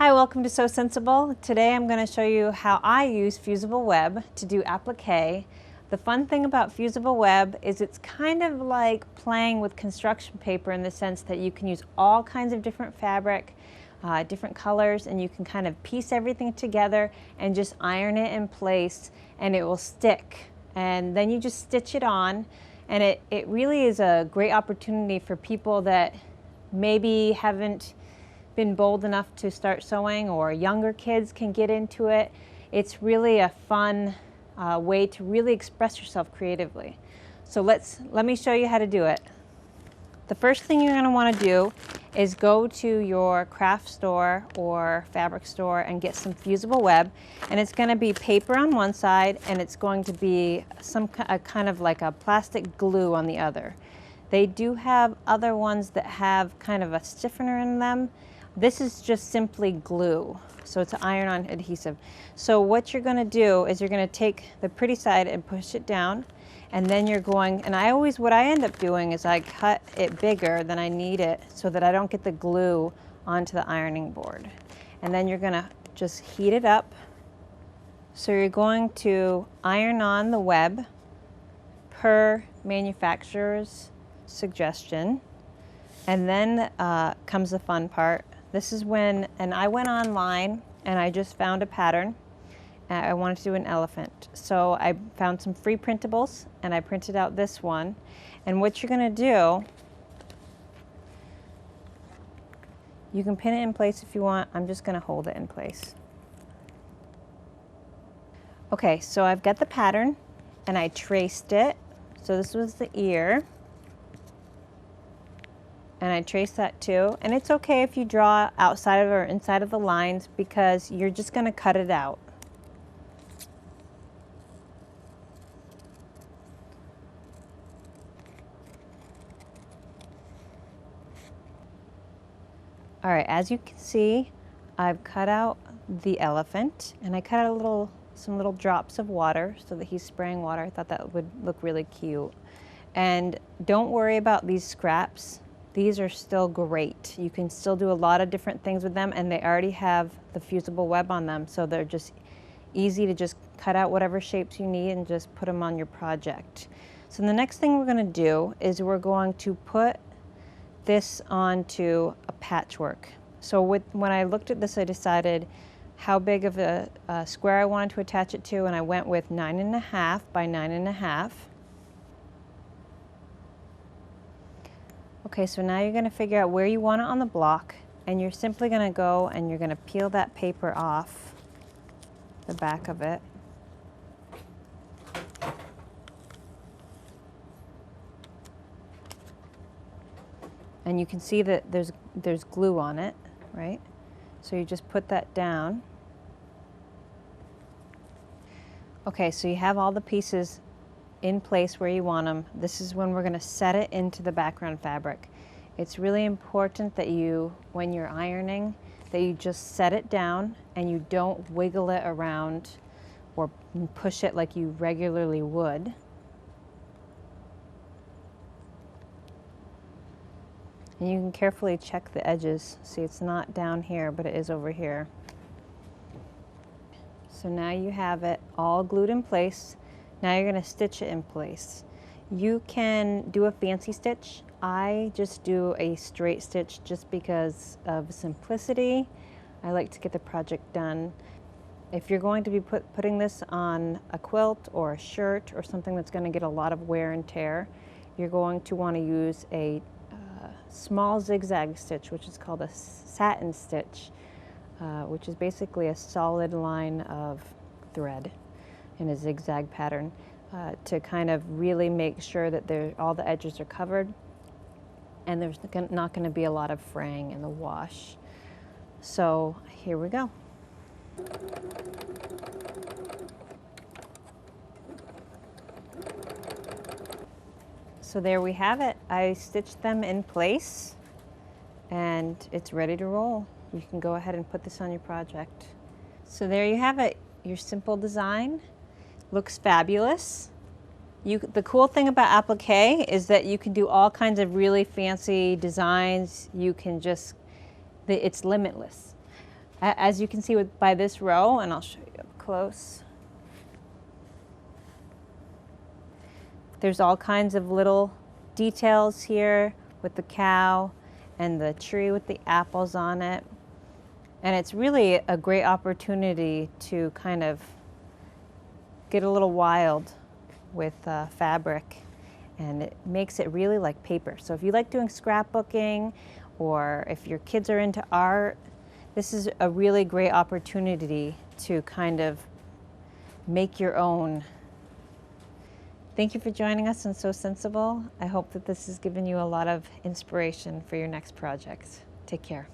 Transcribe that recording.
Hi, welcome to Sew Scentsible. Today I'm going to show you how I use fusible web to do applique. The fun thing about fusible web is it's kind of like playing with construction paper in the sense that you can use all kinds of different fabric, different colors, and you can kind of piece everything together and just iron it in place and it will stick. And then you just stitch it on, and it really is a great opportunity for people that maybe haven't been bold enough to start sewing, or younger kids can get into it. It's really a fun way to really express yourself creatively. So let me show you how to do it. The first thing you're going to want to do is go to your craft store or fabric store and get some fusible web, and it's going to be paper on one side and it's going to be a kind of like a plastic glue on the other. They do have other ones that have kind of a stiffener in them. This is just simply glue, so it's an iron-on adhesive. So what you're going to do is you're going to take the pretty side and push it down, and then you're going, and what I end up doing is I cut it bigger than I need it so that I don't get the glue onto the ironing board. And then you're going to just heat it up. So you're going to iron on the web per manufacturer's suggestion. And then comes the fun part. This is when, and I went online and I just found a pattern. I wanted to do an elephant. So I found some free printables and I printed out this one. And what you're going to do, you can pin it in place if you want. I'm just going to hold it in place. Okay, so I've got the pattern and I traced it. So this was the ear. And I trace that too. And it's okay if you draw outside of or inside of the lines because you're just going to cut it out. All right, as you can see, I've cut out the elephant, and I cut out some little drops of water so that he's spraying water. I thought that would look really cute. And don't worry about these scraps. These are still great. You can still do a lot of different things with them, and they already have the fusible web on them, so they're just easy to just cut out whatever shapes you need and just put them on your project. So the next thing we're going to do is we're going to put this onto a patchwork. So when I looked at this, I decided how big of a square I wanted to attach it to, and I went with 9.5 by 9.5. Okay, so now you're going to figure out where you want it on the block, and you're simply going to go and you're going to peel that paper off the back of it. And you can see that there's glue on it, right? So you just put that down. Okay, so you have all the pieces in place where you want them. This is when we're going to set it into the background fabric. It's really important that when you're ironing, that you just set it down and you don't wiggle it around or push it like you regularly would. And you can carefully check the edges. See, it's not down here, but it is over here. So now you have it all glued in place. Now you're going to stitch it in place. You can do a fancy stitch. I just do a straight stitch just because of simplicity. I like to get the project done. If you're going to be putting this on a quilt or a shirt or something that's going to get a lot of wear and tear, you're going to want to use a small zigzag stitch, which is called a satin stitch, which is basically a solid line of thread in a zigzag pattern to kind of really make sure that all the edges are covered and there's not going to be a lot of fraying in the wash. So here we go. So there we have it. I stitched them in place and it's ready to roll. You can go ahead and put this on your project. So there you have it, your simple design. Looks fabulous. The cool thing about applique is that you can do all kinds of really fancy designs. You can it's limitless. As you can see by this row, and I'll show you up close, there's all kinds of little details here with the cow and the tree with the apples on it. And it's really a great opportunity to kind of get a little wild with fabric, and it makes it really like paper. So if you like doing scrapbooking, or if your kids are into art, this is a really great opportunity to kind of make your own. Thank you for joining us on Sew Scentsible. I hope that this has given you a lot of inspiration for your next projects. Take care.